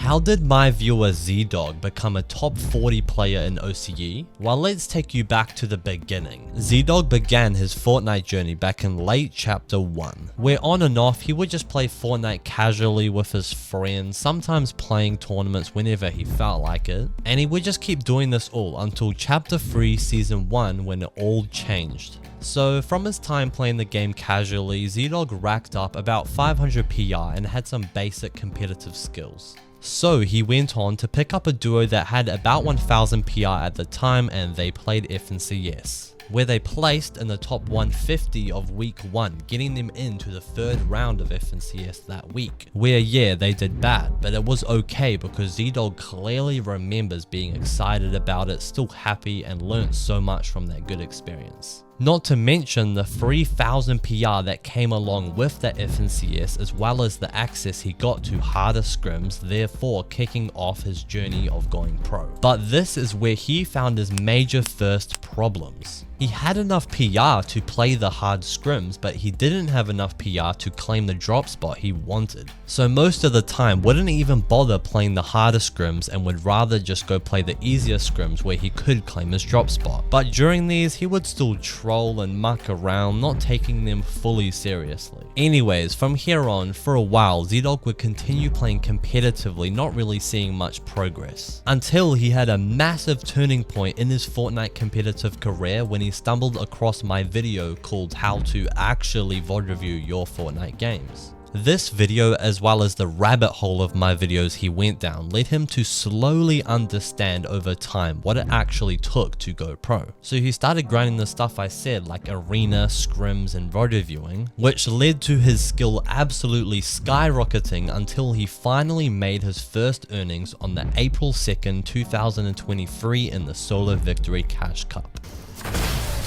How did my viewer Z-Dog become a top 40 player in OCE? Well, let's take you back to the beginning. Z-Dog began his Fortnite journey back in late chapter 1, where on and off he would just play Fortnite casually with his friends, sometimes playing tournaments whenever he felt like it, and he would just keep doing this all until chapter 3 season 1 when it all changed. So from his time playing the game casually, Z-Dog racked up about 500 PR and had some basic competitive skills. So he went on to pick up a duo that had about 1000 PR at the time, and they played FNCS, where they placed in the top 150 of week 1, getting them into the 3rd round of FNCS that week, where yeah, they did bad, but it was okay because Z-Dog clearly remembers being excited about it, still happy, and learnt so much from that good experience. Not to mention the 3000 PR that came along with that FNCS, as well as the access he got to harder scrims, therefore kicking off his journey of going pro. But this is where he found his major first problems. He had enough PR to play the hard scrims, but he didn't have enough PR to claim the drop spot he wanted. So most of the time wouldn't even bother playing the harder scrims and would rather just go play the easier scrims where he could claim his drop spot. But during these, he would still troll and muck around, not taking them fully seriously. Anyways, from here on, for a while, Z-Dog would continue playing competitively, not really seeing much progress, until he had a massive turning point in his Fortnite competitive career when he stumbled across my video called How to Actually VOD Review Your Fortnite Games. This video, as well as the rabbit hole of my videos he went down, led him to slowly understand over time what it actually took to go pro. So he started grinding the stuff I said, like arena, scrims, and VOD reviewing, which led to his skill absolutely skyrocketing until he finally made his first earnings on the April 2nd, 2023 in the Solo Victory Cash Cup.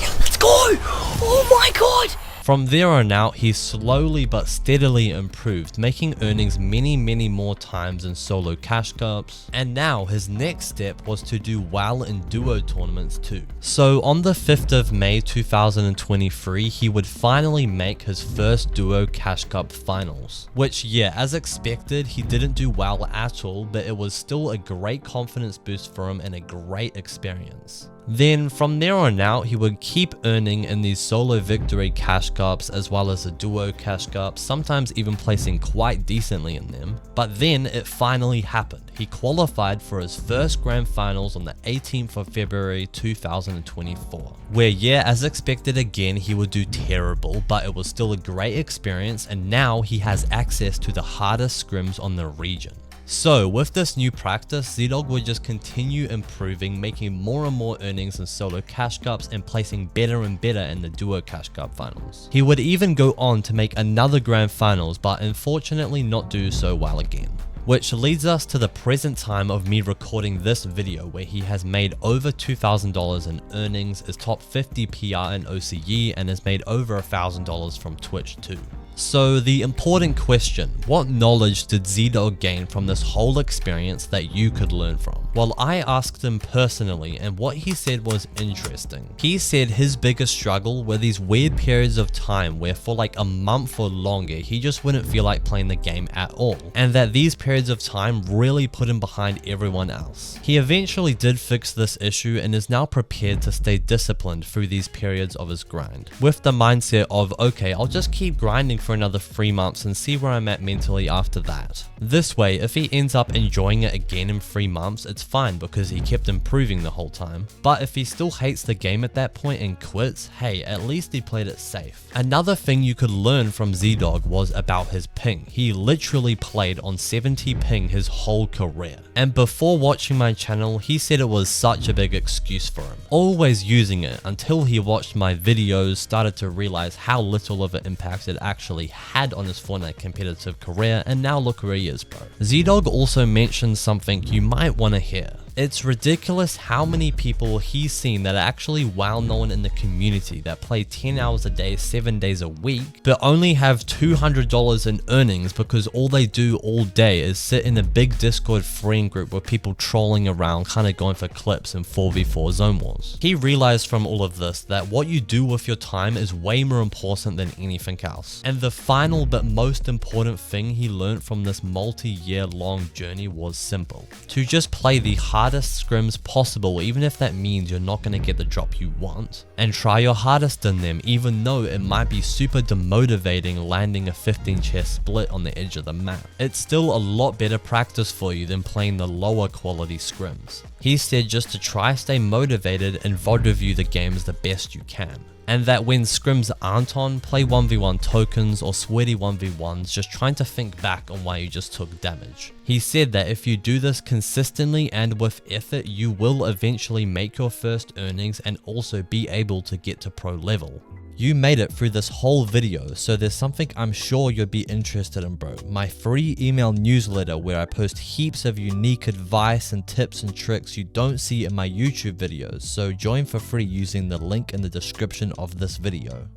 Let's go! Oh my god! From there on out, he slowly but steadily improved, making earnings many more times in solo cash cups, and now his next step was to do well in duo tournaments too. So on the 5th of May 2023, he would finally make his first duo cash cup finals, which yeah, as expected, he didn't do well at all, but it was still a great confidence boost for him and a great experience. Then from there on out, he would keep earning in these solo victory cash cups as well as the duo cash cups, sometimes even placing quite decently in them. But then it finally happened. He qualified for his first grand finals on the 18th of February 2024, where yeah, as expected again, he would do terrible, but it was still a great experience, and now he has access to the hardest scrims on the region. So with this new practice, Z-Dog would just continue improving, making more and more earnings in solo cash cups and placing better and better in the duo cash cup finals. He would even go on to make another grand finals, but unfortunately not do so well again. Which leads us to the present time of me recording this video, where he has made over $2,000 in earnings, is top 50 PR in OCE, and has made over $1,000 from Twitch too. So the important question, what knowledge did Z-Dog gain from this whole experience that you could learn from? Well, I asked him personally, and what he said was interesting. He said his biggest struggle were these weird periods of time where for like a month or longer, he just wouldn't feel like playing the game at all, and that these periods of time really put him behind everyone else. He eventually did fix this issue and is now prepared to stay disciplined through these periods of his grind, with the mindset of, okay, I'll just keep grinding for another 3 months and see where I'm at mentally after that. This way, if he ends up enjoying it again in 3 months, it's fine because he kept improving the whole time. But if he still hates the game at that point and quits, hey, at least he played it safe. Another thing you could learn from Z-Dog was about his ping. He literally played on 70 ping his whole career. And before watching my channel, he said it was such a big excuse for him, always using it, until he watched my videos, started to realize how little of an impact it actually had on his Fortnite competitive career, and now look where he is, bro. Z-Dog also mentioned something you might want to hear. It's ridiculous how many people he's seen that are actually well known in the community that play 10 hours a day, 7 days a week, but only have $200 in earnings because all they do all day is sit in a big Discord friend group with people trolling around, kind of going for clips in 4v4 zone wars. He realized from all of this that what you do with your time is way more important than anything else. And the final but most important thing he learned from this multi-year long journey was simple: to just play the hardest scrims possible, even if that means you're not going to get the drop you want, and try your hardest in them, even though it might be super demotivating landing a 15 chest split on the edge of the map. It's still a lot better practice for you than playing the lower quality scrims. He said just to try stay motivated and VOD review the games the best you can. And that when scrims aren't on, play 1v1 tokens or sweaty 1v1s, just trying to think back on why you just took damage. He said that if you do this consistently and with effort, you will eventually make your first earnings and also be able to get to pro level. You made it through this whole video, so there's something I'm sure you'd be interested in, bro. My free email newsletter where I post heaps of unique advice and tips and tricks you don't see in my YouTube videos, so join for free using the link in the description of this video.